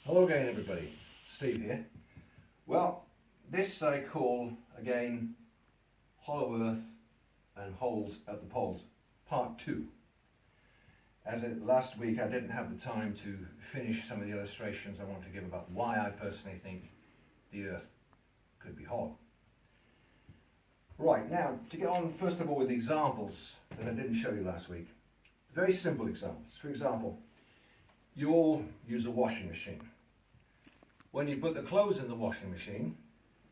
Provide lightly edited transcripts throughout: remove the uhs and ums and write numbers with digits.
Hello again everybody, Steve here. Well, this I call again Hollow Earth and Holes at the Poles, part 2. Last week I didn't have the time to finish some of the illustrations I want to give about why I personally think the Earth could be hollow. Right, now to get on first of all with the examples that I didn't show you last week. Very simple examples. For example, you all use a washing machine. When you put the clothes in the washing machine,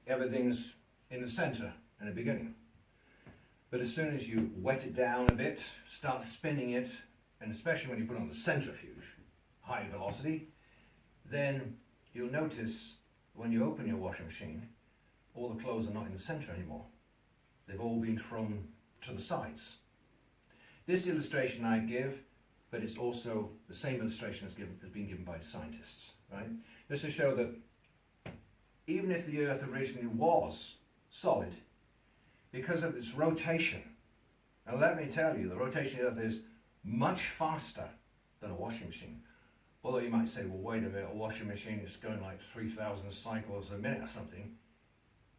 everything's in the center in the beginning. But as soon as you wet it down a bit, start spinning it, and especially when you put on the centrifuge, high velocity, then you'll notice when you open your washing machine, all the clothes are not in the center anymore. They've all been thrown to the sides. This illustration I give, but it's also the same illustration has been given by scientists, right? Just to show that even if the Earth originally was solid, because of its rotation, and let me tell you, the rotation of the Earth is much faster than a washing machine. Although you might say, well, wait a minute, a washing machine is going like 3,000 cycles a minute or something.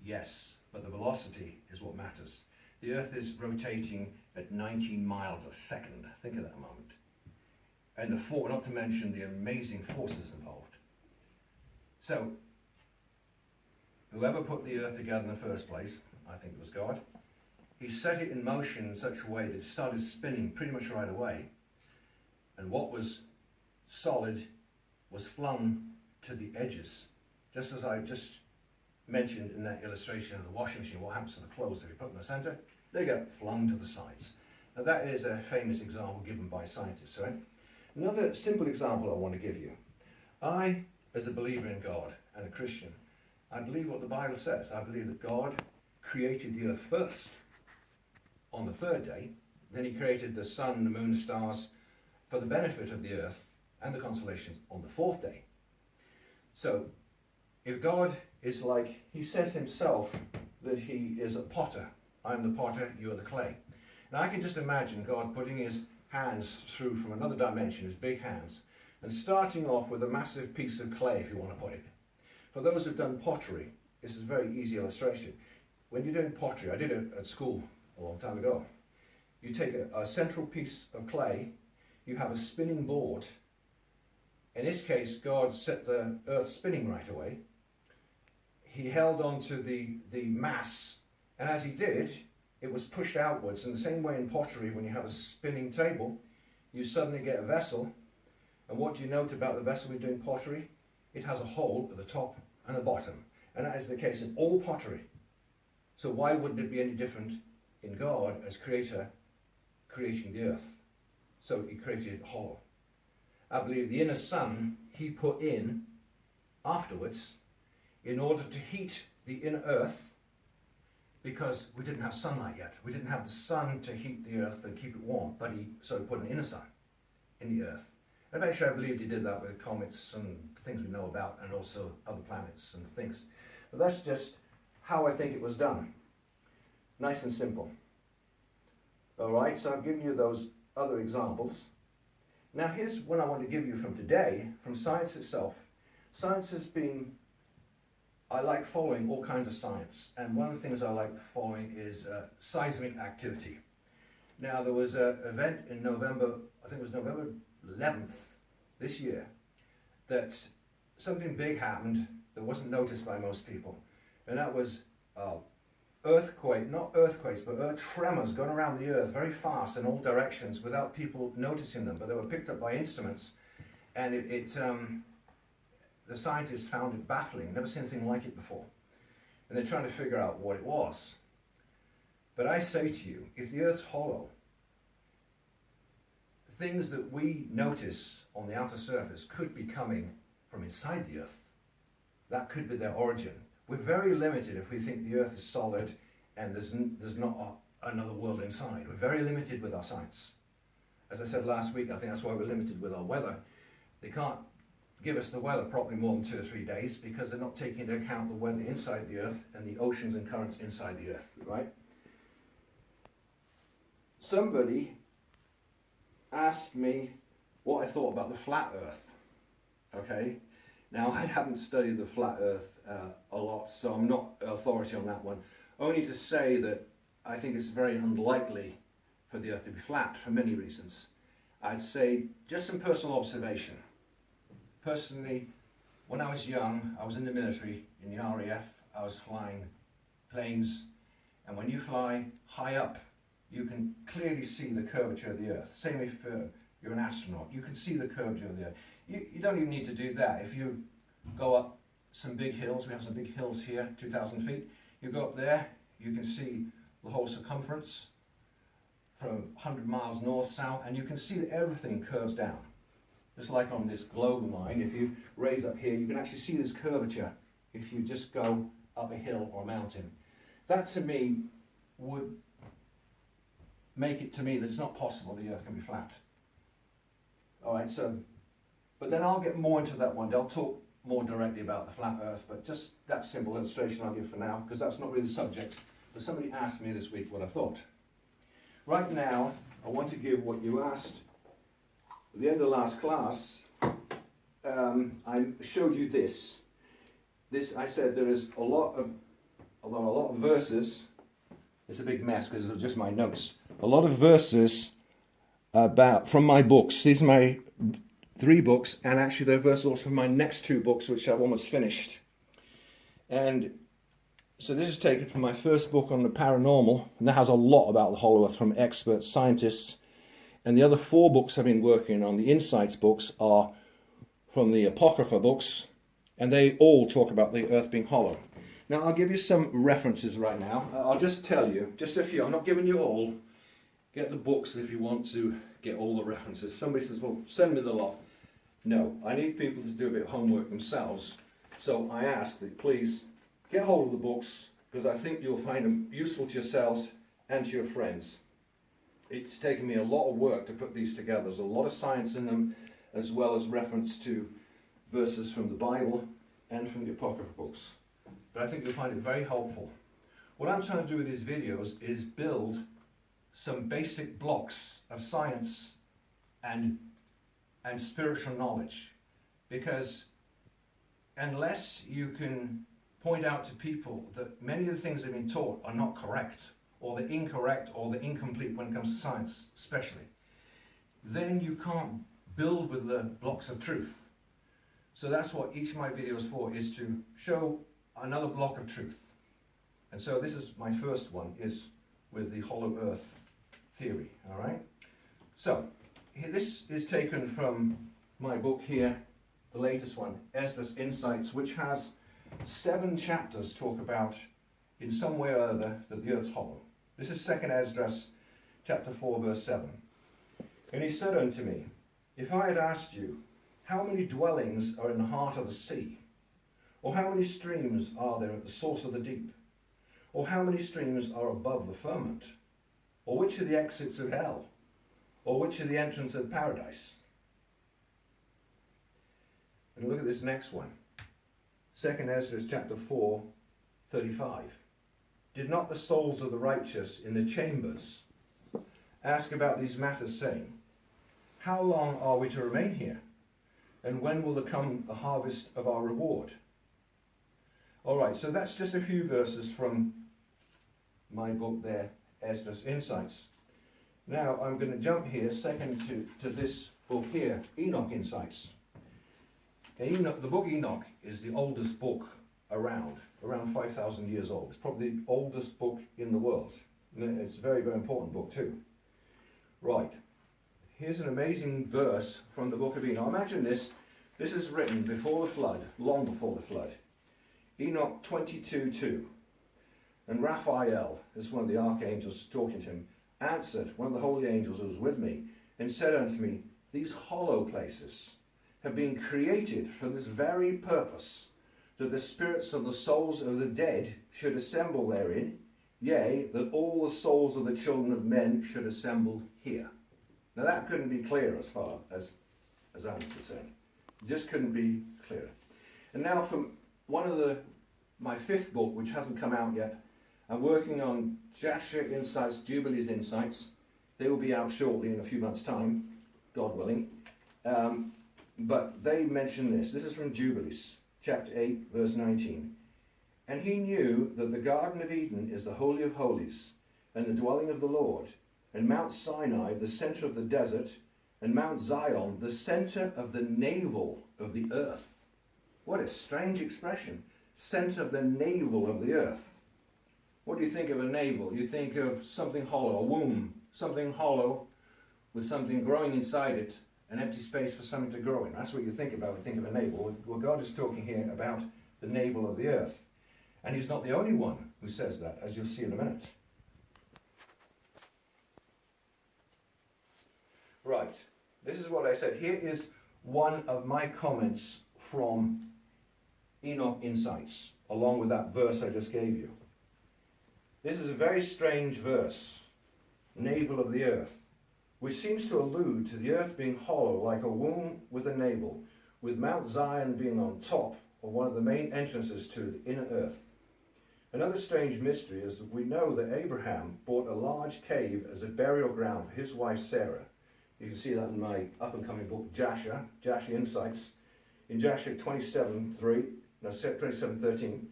Yes, but the velocity is what matters. The Earth is rotating at 19 miles a second. Think of that a moment. And not to mention the amazing forces involved. So, whoever put the Earth together in the first place, I think it was God, he set it in motion in such a way that it started spinning pretty much right away. And what was solid was flung to the edges. Just as I just mentioned in that illustration of the washing machine, what happens to the clothes if you put them in the center? They get flung to the sides. Now that is a famous example given by scientists, right? Another simple example I want to give you. I, as a believer in God and a Christian, I believe what the Bible says. I believe that God created the earth first on the third day. Then he created the sun, the moon, the stars for the benefit of the earth and the constellations on the fourth day. So if God is like, he says himself that he is a potter. I'm the potter, you're the clay. Now I can just imagine God putting his hands through from another dimension, his big hands, and starting off with a massive piece of clay, if you want to put it. For those who've done pottery, this is a very easy illustration. When you're doing pottery, I did it at school a long time ago. You take a central piece of clay, you have a spinning board. In this case, God set the earth spinning right away. He held on to the mass, and as he did, it was pushed outwards. In the same way in pottery, when you have a spinning table, you suddenly get a vessel. And what do you note about the vessel when you're doing pottery? It has a hole at the top and the bottom. And that is the case in all pottery. So why wouldn't it be any different in God as creator creating the earth? So he created it hollow. I believe the inner sun he put in afterwards in order to heat the inner earth, because we didn't have sunlight yet. We didn't have the sun to heat the earth and keep it warm, but he put an inner sun in the earth. And eventually I believed he did that with comets and things we know about, and also other planets and things. But that's just how I think it was done. Nice and simple. All right, so I've given you those other examples. Now here's one I want to give you from today, from science itself. Science has been, I like following all kinds of science, and one of the things I like following is seismic activity. Now there was an event in November, I think it was November 11th this year, that something big happened that wasn't noticed by most people, and that was earthquake, not earthquakes, but earth tremors going around the earth very fast in all directions without people noticing them, but they were picked up by instruments, and the scientists found it baffling, never seen anything like it before. And they're trying to figure out what it was. But I say to you, if the earth's hollow, things that we notice on the outer surface could be coming from inside the earth. That could be their origin. We're very limited if we think the earth is solid and there's not another world inside. We're very limited with our science. As I said last week, I think that's why we're limited with our weather. They can't give us the weather probably more than 2 or 3 days, because they're not taking into account the weather inside the earth and the oceans and currents inside the earth, right? Somebody asked me what I thought about the flat earth, okay? Now, I haven't studied the flat earth a lot, so I'm not authority on that one. Only to say that I think it's very unlikely for the earth to be flat for many reasons. I'd say, just from personal observation, personally, when I was young, I was in the military, in the RAF, I was flying planes, and when you fly high up, you can clearly see the curvature of the earth. Same if you're an astronaut, you can see the curvature of the earth. You don't even need to do that. If you go up some big hills, we have some big hills here, 2,000 feet, you go up there, you can see the whole circumference from 100 miles north, south, and you can see that everything curves down. Just like on this globe of mine, if you raise up here, you can actually see this curvature if you just go up a hill or a mountain. That to me would make it to me that it's not possible the earth can be flat. All right, so, but then I'll get more into that one day. I'll talk more directly about the flat earth, but just that simple illustration I'll give for now, because that's not really the subject. But somebody asked me this week what I thought. Right now, I want to give what you asked at the end of last class. I showed you this. I said there is a lot of verses. It's a big mess because it's just my notes. A lot of verses from my books. These are my 3 books, and actually they're verses also from my next 2 books, which I've almost finished. And so this is taken from my first book on the paranormal, and that has a lot about the hollow earth from expert scientists. And the other 4 books I've been working on, the Insights books, are from the Apocrypha books, and they all talk about the earth being hollow. Now, I'll give you some references right now. I'll just tell you, just a few. I'm not giving you all. Get the books if you want to get all the references. Somebody says, well, send me the lot. No, I need people to do a bit of homework themselves. So I ask that please get hold of the books, because I think you'll find them useful to yourselves and to your friends. It's taken me a lot of work to put these together. There's a lot of science in them, as well as reference to verses from the Bible and from the Apocrypha books. But I think you'll find it very helpful. What I'm trying to do with these videos is build some basic blocks of science and spiritual knowledge. Because unless you can point out to people that many of the things they've been taught are not correct, or they're incorrect, or they're incomplete when it comes to science especially, then you can't build with the blocks of truth. So that's what each of my videos for, is to show another block of truth. And so this is my first one, is with the hollow earth theory, all right? So this is taken from my book here, the latest one, S.N.Strutt Insights, which has 7 chapters talk about, in some way or other, that the earth's hollow. This is 2nd Esdras, chapter 4, verse 7. And he said unto me, if I had asked you, how many dwellings are in the heart of the sea? Or how many streams are there at the source of the deep? Or how many streams are above the firmament? Or which are the exits of hell? Or which are the entrance of paradise? And look at this next one. 2nd Esdras chapter 4, 35. Did not the souls of the righteous in the chambers ask about these matters, saying, how long are we to remain here? And when will there come the harvest of our reward? All right, so that's just a few verses from my book there, S.N.Strutt Insights. Now I'm going to jump here second to this book here, Enoch Insights. Enoch, the book Enoch is the oldest book around 5,000 years old. It's probably the oldest book in the world. It's a very, very important book too. Right, here's an amazing verse from the book of Enoch. Imagine this. This is written before the flood, long before the flood. Enoch 22:2. And Raphael, this is one of the archangels talking to him, answered, one of the holy angels who was with me, and said unto me, these hollow places have been created for this very purpose, that the spirits of the souls of the dead should assemble therein, yea, that all the souls of the children of men should assemble here. Now that couldn't be clearer as far as I'm concerned. It just couldn't be clearer. And now from my 5th book, which hasn't come out yet, I'm working on Joshua Insights, Jubilees Insights. They will be out shortly in a few months' time, God willing. But they mention this. This is from Jubilees, chapter 8, verse 19. And he knew that the Garden of Eden is the Holy of Holies, and the dwelling of the Lord, and Mount Sinai, the centre of the desert, and Mount Zion, the centre of the navel of the earth. What a strange expression. Centre of the navel of the earth. What do you think of a navel? You think of something hollow, a womb, something hollow with something growing inside it, an empty space for something to grow in. That's what you think about when you think of a navel. Well, God is talking here about the navel of the earth. And he's not the only one who says that, as you'll see in a minute. Right, this is what I said. Here is one of my comments from Enoch Insights, along with that verse I just gave you. This is a very strange verse, navel of the earth, which seems to allude to the earth being hollow like a womb with a navel, with Mount Zion being on top, or one of the main entrances to the inner earth. Another strange mystery is that we know that Abraham bought a large cave as a burial ground for his wife Sarah. You can see that in my up-and-coming book, Joshua Insights, in Joshua 27:13,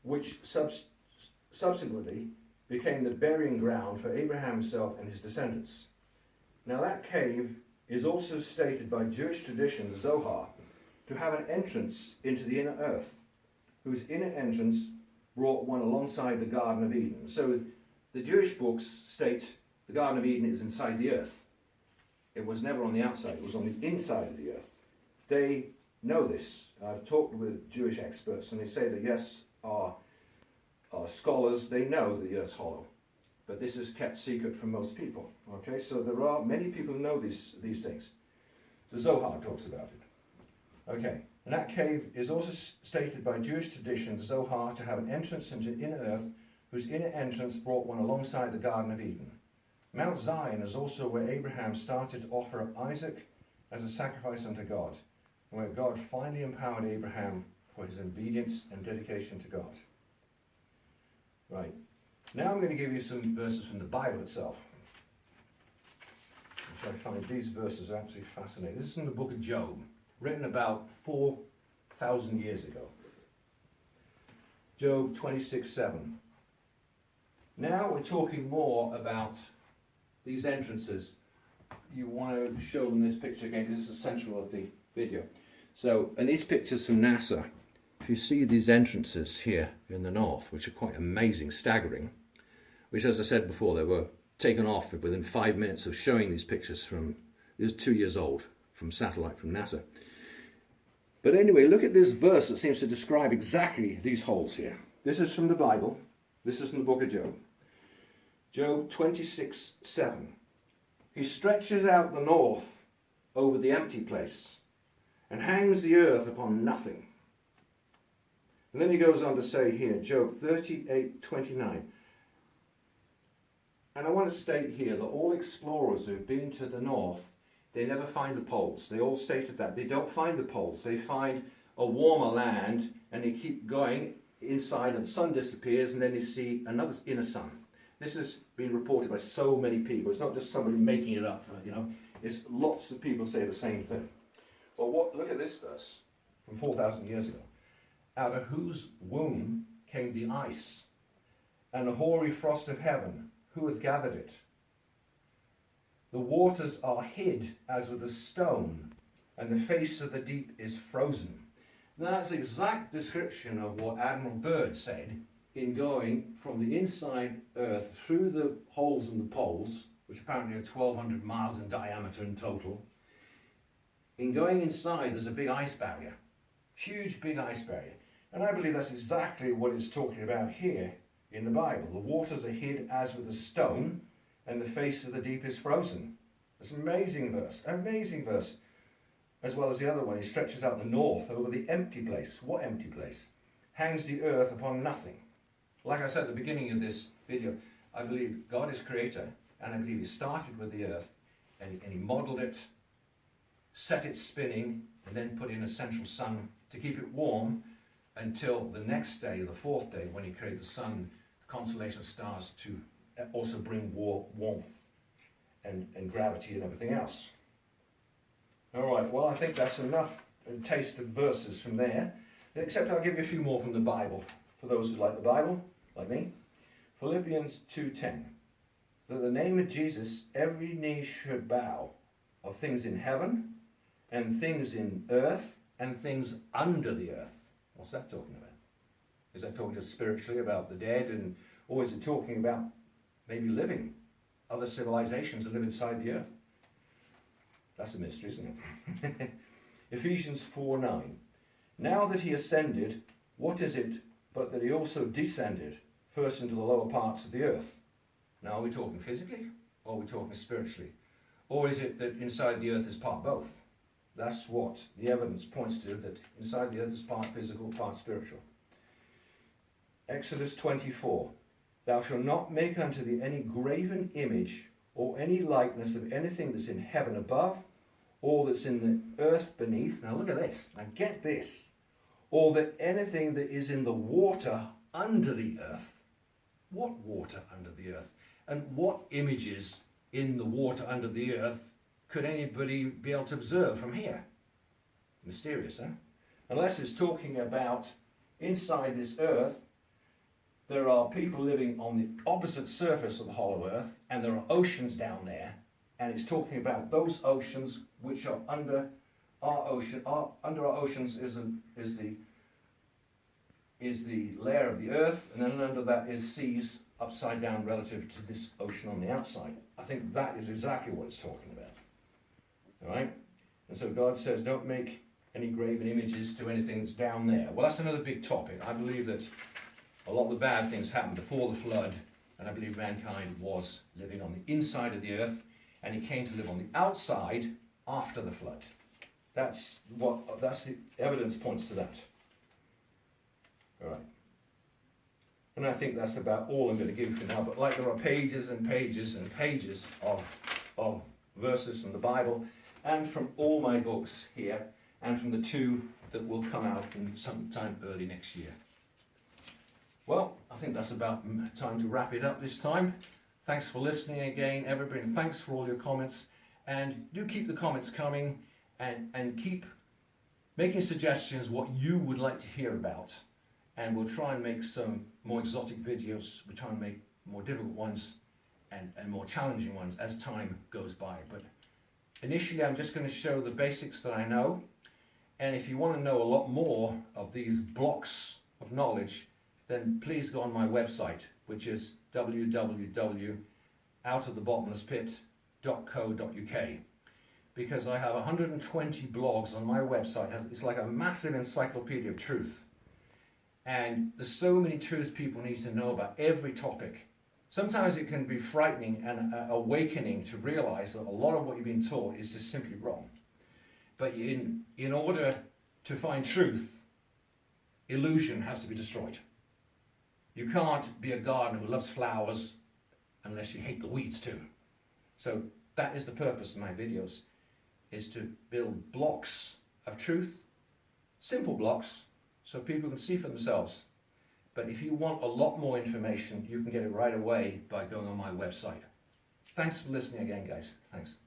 which subsequently became the burying ground for Abraham himself and his descendants. Now that cave is also stated by Jewish tradition, Zohar, to have an entrance into the inner earth, whose inner entrance brought one alongside the Garden of Eden. So the Jewish books state the Garden of Eden is inside the earth. It was never on the outside, it was on the inside of the earth. They know this. I've talked with Jewish experts and they say that yes, our scholars, they know that the earth's hollow. But this is kept secret from most people. Okay, so there are many people who know these things. The Zohar talks about it. Okay, and that cave is also stated by Jewish tradition, the Zohar, to have an entrance into the inner earth, whose inner entrance brought one alongside the Garden of Eden. Mount Zion is also where Abraham started to offer up Isaac as a sacrifice unto God, and where God finally empowered Abraham for his obedience and dedication to God. Right, now I'm going to give you some verses from the Bible itself. Which I find these verses are absolutely fascinating. This is from the book of Job, written about 4,000 years ago. Job 26:7. Now we're talking more about these entrances. You want to show them this picture again because it's the central of the video. So, and these pictures from NASA, if you see these entrances here in the north, which are quite amazing, staggering, which as I said before, they were taken off within 5 minutes of showing these pictures from, this is 2 years old, from satellite from NASA. But anyway, look at this verse that seems to describe exactly these holes here. This is from the Bible. This is from the book of Job. Job 26:7. He stretches out the north over the empty place and hangs the earth upon nothing. And then he goes on to say here, Job 38:29. And I want to state here that all explorers who've been to the north, they never find the poles. They all stated that. They don't find the poles. They find a warmer land and they keep going inside and the sun disappears and then they see another inner sun. This has been reported by so many people. It's not just somebody making it up, you know. It's lots of people say the same thing. Well, look at this verse from 4,000 years ago. Out of whose womb came the ice and the hoary frost of heaven? Who hath gathered it? The waters are hid as with a stone, and the face of the deep is frozen. Now that's the exact description of what Admiral Byrd said in going from the inside Earth through the holes in the poles, which apparently are 1,200 miles in diameter in total. In going inside, there's a big ice barrier, huge big ice barrier. And I believe that's exactly what it's talking about here in the Bible. The waters are hid as with a stone, and the face of the deep is frozen. It's an amazing verse, as well as the other one. He stretches out the north over the empty place. What empty place? Hangs the earth upon nothing. Like I said at the beginning of this video, I believe God is creator, and I believe he started with the earth, and he modeled it, set it spinning, and then put in a central sun to keep it warm until the next day, the fourth day, when he created the sun, the constellation of stars to also bring warmth and gravity and everything else. All right, well, I think that's enough taste of verses from there, except I'll give you a few more from the Bible, for those who like the Bible, like me. Philippians 2:10, that the name of Jesus every knee should bow, of things in heaven, and things in earth, and things under the earth. What's that talking about? Is that talking just spiritually about the dead, or is it talking about maybe living? Other civilizations that live inside the earth. That's a mystery, isn't it? Ephesians 4:9. Now that he ascended, what is it but that he also descended first into the lower parts of the earth? Now, are we talking physically, or are we talking spiritually? Or is it that inside the earth is part both? That's what the evidence points to, that inside the earth is part physical, part spiritual. Exodus 24. Thou shalt not make unto thee any graven image or any likeness of anything that's in heaven above, or that's in the earth beneath. Now look at this. Now get this. Or that anything that is in the water under the earth. What water under the earth? And what images in the water under the earth could anybody be able to observe from here? Mysterious, huh? Unless it's talking about inside this earth, there are people living on the opposite surface of the hollow earth, and there are oceans down there, and it's talking about those oceans which are under our ocean. Under our oceans is the layer of the earth, and then under that is seas upside down relative to this ocean on the outside. I think that is exactly what it's talking about. All right? And so God says, don't make any graven images to anything that's down there. Well, that's another big topic. I believe that a lot of the bad things happened before the flood, and I believe mankind was living on the inside of the earth, and he came to live on the outside after the flood. That's the evidence points to that. All right. And I think that's about all I'm going to give for now. But like there are pages and pages and pages of verses from the Bible and from all my books here, and from the two that will come out in sometime early next year. Well, I think that's about time to wrap it up this time. Thanks for listening again, everybody, and thanks for all your comments. And do keep the comments coming, and keep making suggestions what you would like to hear about. And we'll try and make some more exotic videos. We'll try and make more difficult ones and more challenging ones as time goes by. But initially, I'm just going to show the basics that I know. And if you want to know a lot more of these blocks of knowledge, then please go on my website, which is www.outofthebottomlesspit.co.uk, because I have 120 blogs on my website. It's like a massive encyclopedia of truth. And there's so many truths people need to know about every topic. Sometimes it can be frightening and awakening to realize that a lot of what you've been taught is just simply wrong. But in order to find truth, illusion has to be destroyed. You can't be a gardener who loves flowers unless you hate the weeds too. So that is the purpose of my videos, is to build blocks of truth, simple blocks, so people can see for themselves. But if you want a lot more information, you can get it right away by going on my website. Thanks for listening again, guys. Thanks.